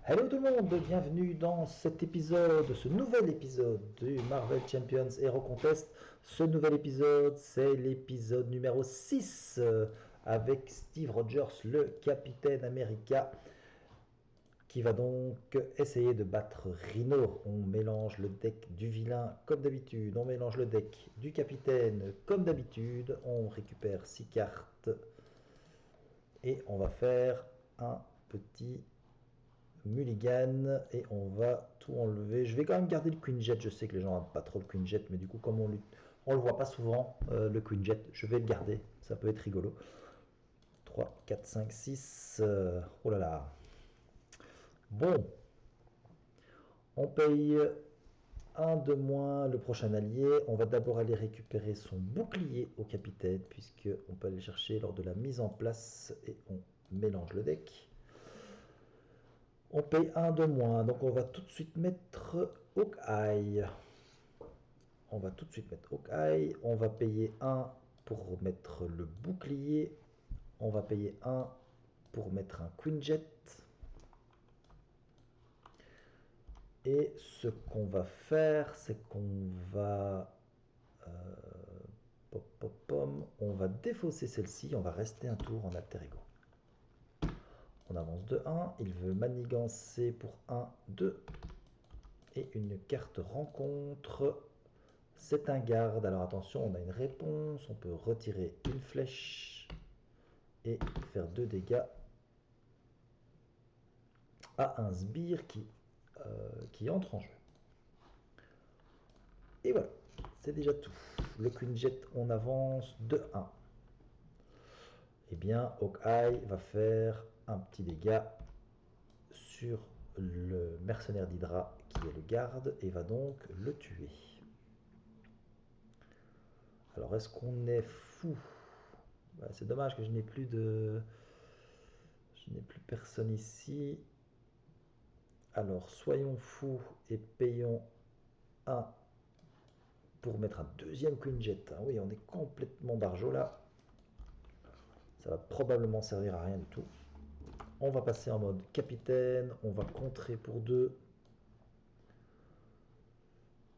Hello tout le monde, bienvenue dans cet épisode, ce nouvel épisode du Marvel Champions Hero Contest. Ce nouvel épisode, c'est l'épisode numéro 6 avec Steve Rogers, le Capitaine America, qui va donc essayer de battre Rhino. On mélange le deck du vilain comme d'habitude, on mélange le deck du capitaine comme d'habitude, on récupère 6 cartes et on va faire un petit mulligan et on va tout enlever. Je vais quand même garder le Queen Jet. Je sais que les gens n'aiment pas trop le Queen Jet, mais du coup, comme on le voit pas souvent, le Queen Jet, je vais le garder. Ça peut être rigolo. 3, 4, 5, 6. Oh là là. Bon, on paye un de moins le prochain allié. On va d'abord aller récupérer son bouclier au capitaine, puisque on peut aller chercher lors de la mise en place et on mélange le deck. On paye un de moins, donc on va tout de suite mettre Hawkeye. On va tout de suite mettre Hawkeye. On va payer un pour mettre le bouclier. On va payer un pour mettre un Queen Jet. Et ce qu'on va faire, c'est qu'on va... on va défausser celle-ci. On va rester un tour en alter ego. On avance de 1. Il veut manigancer pour 1, 2. Et une carte rencontre. C'est un garde. Alors attention, on a une réponse. On peut retirer une flèche et faire 2 dégâts à un sbire qui entre en jeu. Et voilà, c'est déjà tout. Le Queen Jet, on avance de 1. Eh bien, Hawkeye va faire un petit dégât sur le mercenaire d'Hydra qui est le garde et va donc le tuer. Alors, est-ce qu'on est fou? C'est dommage que je n'ai plus de... Je n'ai plus personne ici. Alors, soyons fous et payons un pour mettre un deuxième Queen Jet. Ah oui, on est complètement barjot là. Ça va probablement servir à rien du tout. On va passer en mode capitaine. On va contrer pour 2.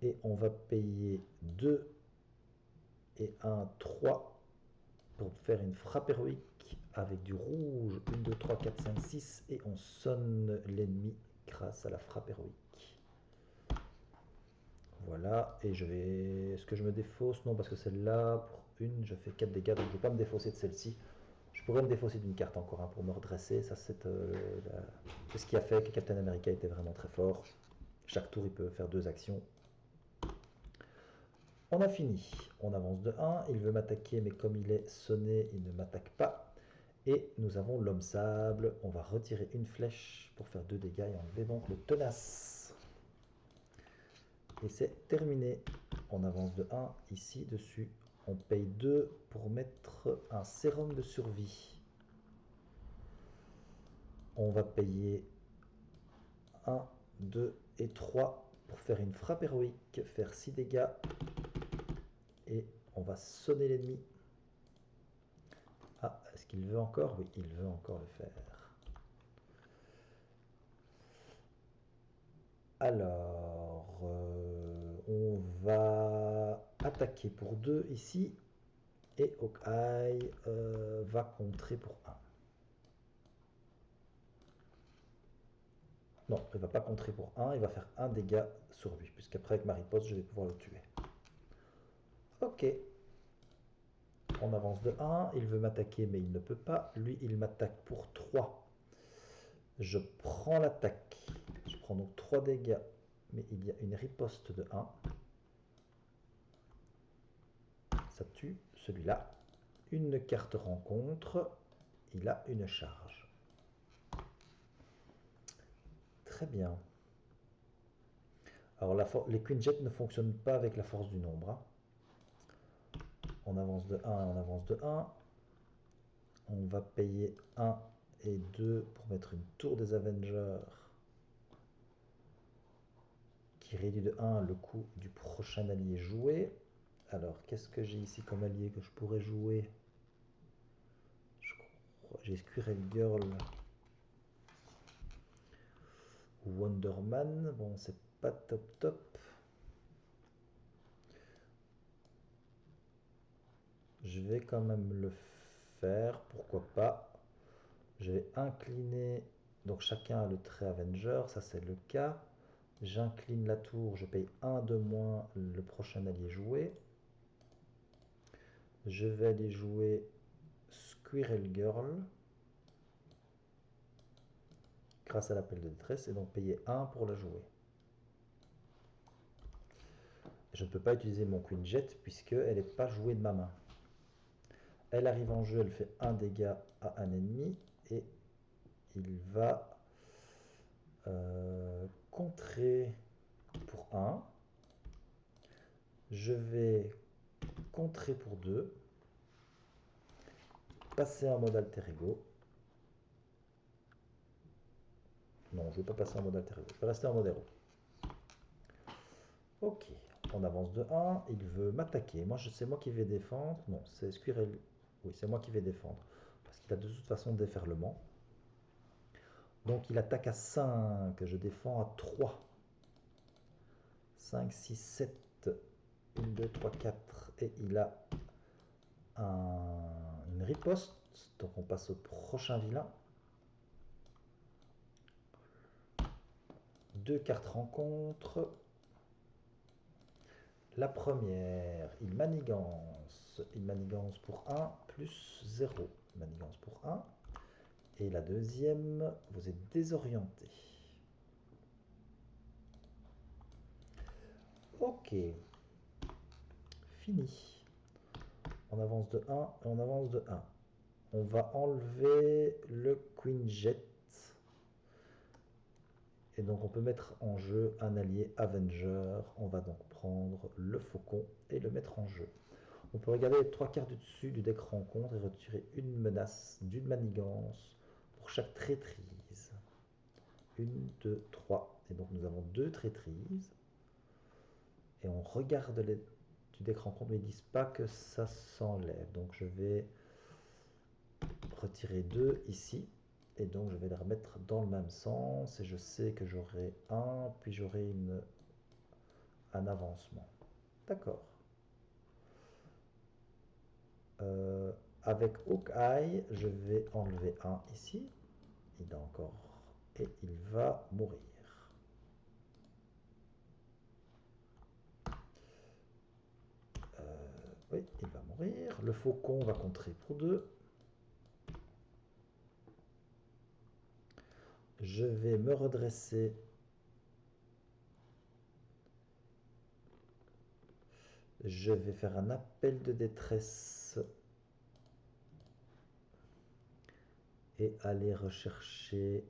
Et on va payer 2 et 1, 3 pour faire une frappe héroïque avec du rouge. 1, 2, 3, 4, 5, 6. Et on sonne l'ennemi grâce à la frappe héroïque. Voilà, et je vais... Est-ce que je me défausse? Non, parce que celle-là, pour une, je fais 4 dégâts, donc je ne vais pas me défausser de celle-ci. Je pourrais me défausser d'une carte encore pour me redresser. Ça, c'est ce qui a fait que Captain America était vraiment très fort. Chaque tour, il peut faire 2 actions. On a fini. On avance de 1. Il veut m'attaquer, mais comme il est sonné, il ne m'attaque pas. Et nous avons l'homme sable. On va retirer une flèche pour faire 2 dégâts et enlever donc le tenace. Et c'est terminé. On avance de 1 ici dessus. On paye 2 pour mettre un sérum de survie. On va payer 1, 2 et 3 pour faire une frappe héroïque, faire 6 dégâts. Et on va sonner l'ennemi. Ah, est-ce qu'il veut encore? Oui, il veut encore le faire. Alors, on va attaquer pour 2 ici. Et Hawkeye va contrer pour 1. Non, il ne va pas contrer pour 1, il va faire 1 dégât sur lui, puisqu'après avec ma riposte, je vais pouvoir le tuer. Ok. On avance de 1, il veut m'attaquer, mais il ne peut pas. Lui, il m'attaque pour 3. Je prends l'attaque. Je prends donc 3 dégâts, mais il y a une riposte de 1. Ça tue celui-là. Une carte rencontre. Il a une charge. Très bien. Alors les Queen Jet ne fonctionnent pas avec la force du nombre. Hein. On avance de 1, on avance de 1. On va payer 1 et 2 pour mettre une tour des Avengers qui réduit de 1 le coût du prochain allié joué. Alors, qu'est-ce que j'ai ici comme allié que je pourrais jouer? J'ai Squirrel Girl. Wonderman, bon, c'est pas top top. Je vais quand même le faire, pourquoi pas. Je vais incliner, donc chacun a le trait Avenger, ça c'est le cas. J'incline la tour, je paye 1 de moins le prochain allié joué. Je vais aller jouer Squirrel Girl grâce à l'appel de détresse et donc payer 1 pour la jouer. Je ne peux pas utiliser mon Queen Jet puisqu'elle n'est pas jouée de ma main. Elle arrive en jeu, elle fait 1 dégât à un ennemi et il va contrer pour 1. Je vais contrer pour 2. Passer en mode alter ego. Non, je ne vais pas passer en mode alter ego. Je vais rester en mode héros. Ok, on avance de 1. Il veut m'attaquer. Moi, c'est moi qui vais défendre. Non, c'est Squirrel. Oui, c'est moi qui vais défendre. Parce qu'il a de toute façon déferlement. Donc, il attaque à 5. Je défends à 3. 5, 6, 7. 1, 2, 3, 4. Et il a une riposte. Donc, on passe au prochain vilain. 2 cartes rencontre. La première, il manigance. Il manigance pour 1 plus 0. Il manigance pour 1. Et la deuxième, vous êtes désorienté. Ok. Fini. On avance de 1 et on avance de 1. On va enlever le Queen Jet. Et donc on peut mettre en jeu un allié Avenger. On va donc prendre le Faucon et le mettre en jeu. On peut regarder les 3 cartes du dessus du deck rencontre et retirer une menace d'une manigance pour chaque traîtrise. 1, 2, 3. Et donc nous avons 2 traîtrises. Et on regarde les du deck rencontre, mais ils ne disent pas que ça s'enlève. Donc je vais retirer 2 ici. Et donc je vais les remettre dans le même sens. Et je sais que j'aurai 1, puis j'aurai un avancement. D'accord. Avec Hawkeye, je vais enlever 1 ici. Il a encore... Et il va mourir. Oui, il va mourir. Le Faucon va contrer pour 2. Je vais me redresser. Je vais faire un appel de détresse. Et aller rechercher...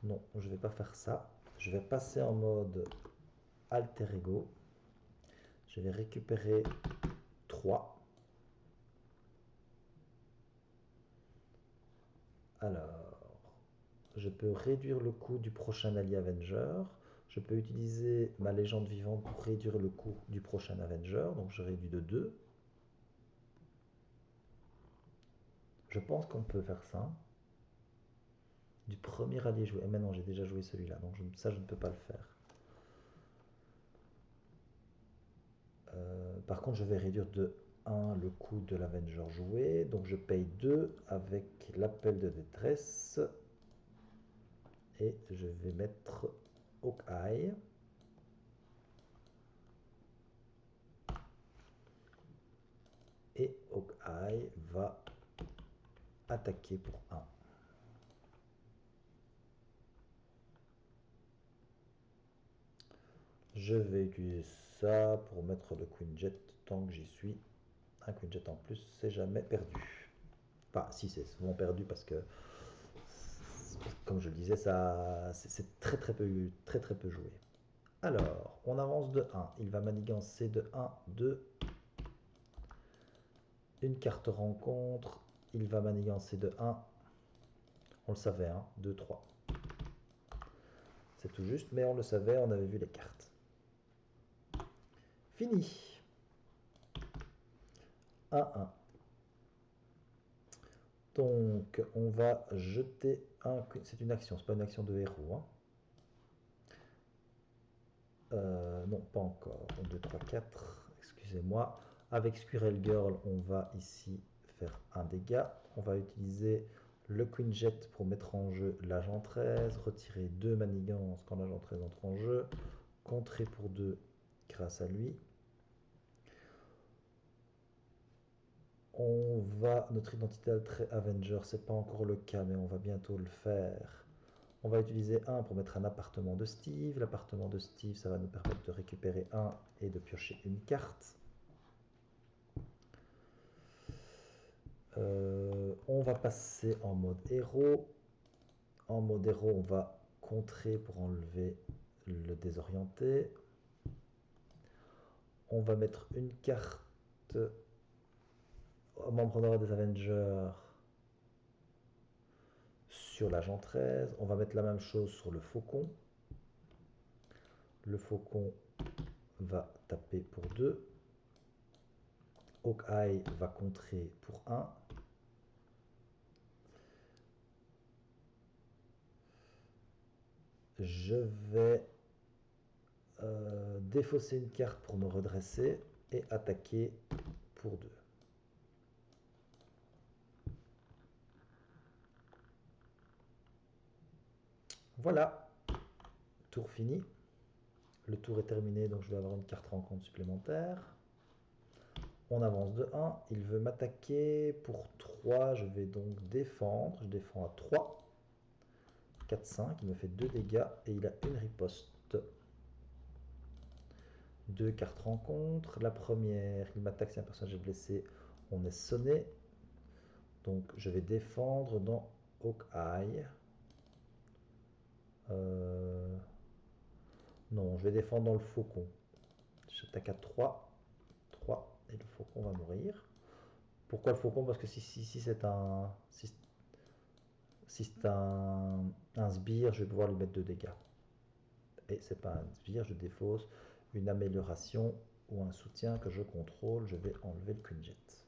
Non, je ne vais pas faire ça. Je vais passer en mode alter ego. Je vais récupérer 3. Alors, je peux réduire le coût du prochain allié Avenger. Je peux utiliser ma légende vivante pour réduire le coût du prochain Avenger. Donc je réduis de 2. Je pense qu'on peut faire ça. Du premier allié joué. Mais non, j'ai déjà joué celui-là. Donc ça, je ne peux pas le faire. Par contre, je vais réduire de 1 le coût de l'Avenger joué. Donc je paye 2 avec l'appel de détresse. Et je vais mettre Hawkeye. Et Hawkeye va attaquer pour 1. Je vais utiliser ça pour mettre le Queen Jet tant que j'y suis. Un Queen Jet en plus, c'est jamais perdu. Enfin, si, c'est souvent perdu parce que, comme je le disais, c'est très très peu joué. Alors, on avance de 1. Il va manigancer de 1, 2. Une carte rencontre. Il va manigancer de 1. On le savait, 1, 2, 3. C'est tout juste, mais on le savait, on avait vu les cartes. Fini. 1-1. Donc, on va jeter un... C'est une action, c'est pas une action de héros. Hein. Non, pas encore. 1, 2, 3, 4. Excusez-moi. Avec Squirrel Girl, on va ici faire un dégât. On va utiliser le Queen Jet pour mettre en jeu l'agent 13. Retirer 2 manigances quand l'agent 13 entre en jeu. Contrer pour 2 grâce à lui. On va, notre identité altérée Avenger, c'est pas encore le cas, mais on va bientôt le faire. On va utiliser 1 pour mettre un appartement de Steve. L'appartement de Steve, ça va nous permettre de récupérer 1 et de piocher une carte. On va passer en mode héros. En mode héros, on va contrer pour enlever le désorienté. On va mettre une carte membre d'ordre des Avengers sur l'agent 13. On va mettre la même chose sur le faucon. Le faucon va taper pour 2. Hawkeye va contrer pour 1. Je vais défausser une carte pour me redresser et attaquer pour 2. Voilà, tour fini. Le tour est terminé, donc je vais avoir une carte rencontre supplémentaire. On avance de 1. Il veut m'attaquer pour 3. Je vais donc défendre. Je défends à 3. 4, 5. Il me fait 2 dégâts et il a une riposte. 2 cartes rencontre. La première, il m'attaque si un personnage est blessé. On est sonné. Donc je vais défendre dans Hawkeye. Non, je vais défendre dans le faucon. J'attaque à 3. 3 et le faucon va mourir. Pourquoi le faucon? Parce que si c'est un... Si c'est un sbire, je vais pouvoir lui mettre 2 dégâts. Et c'est pas un sbire, je défausse une amélioration ou un soutien que je contrôle. Je vais enlever le Queen Jet.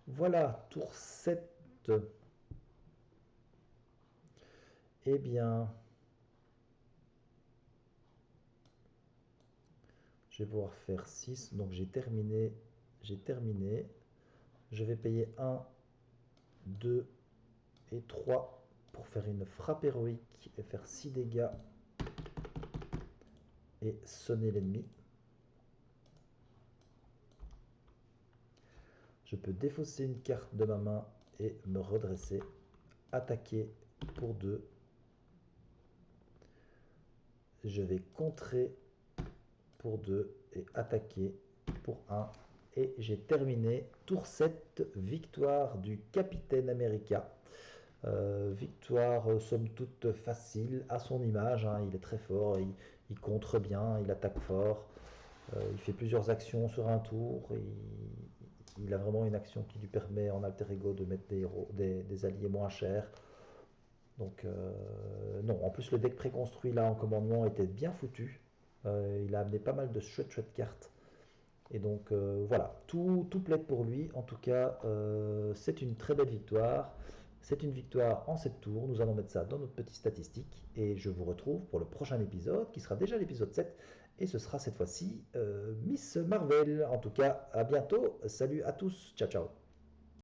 Voilà, tour 7. Eh bien, je vais pouvoir faire 6. Donc j'ai terminé. Je vais payer 1, 2 et 3 pour faire une frappe héroïque et faire 6 dégâts et sonner l'ennemi. Je peux défausser une carte de ma main et me redresser. Attaquer pour 2. Je vais contrer pour 2 et attaquer pour 1. Et j'ai terminé tour 7, victoire du Capitaine America. Victoire somme toute facile à son image, hein. Il est très fort, il contre bien, il attaque fort, il fait plusieurs actions sur un tour, il a vraiment une action qui lui permet en alter ego de mettre des alliés moins chers. Donc non, en plus le deck préconstruit là en commandement était bien foutu, il a amené pas mal de chouettes cartes. Et donc voilà, tout plaide pour lui. En tout cas, c'est une très belle victoire. C'est une victoire en 7 tours. Nous allons mettre ça dans notre petite statistique. Et je vous retrouve pour le prochain épisode, qui sera déjà l'épisode 7. Et ce sera cette fois-ci Miss Marvel. En tout cas, à bientôt. Salut à tous. Ciao, ciao.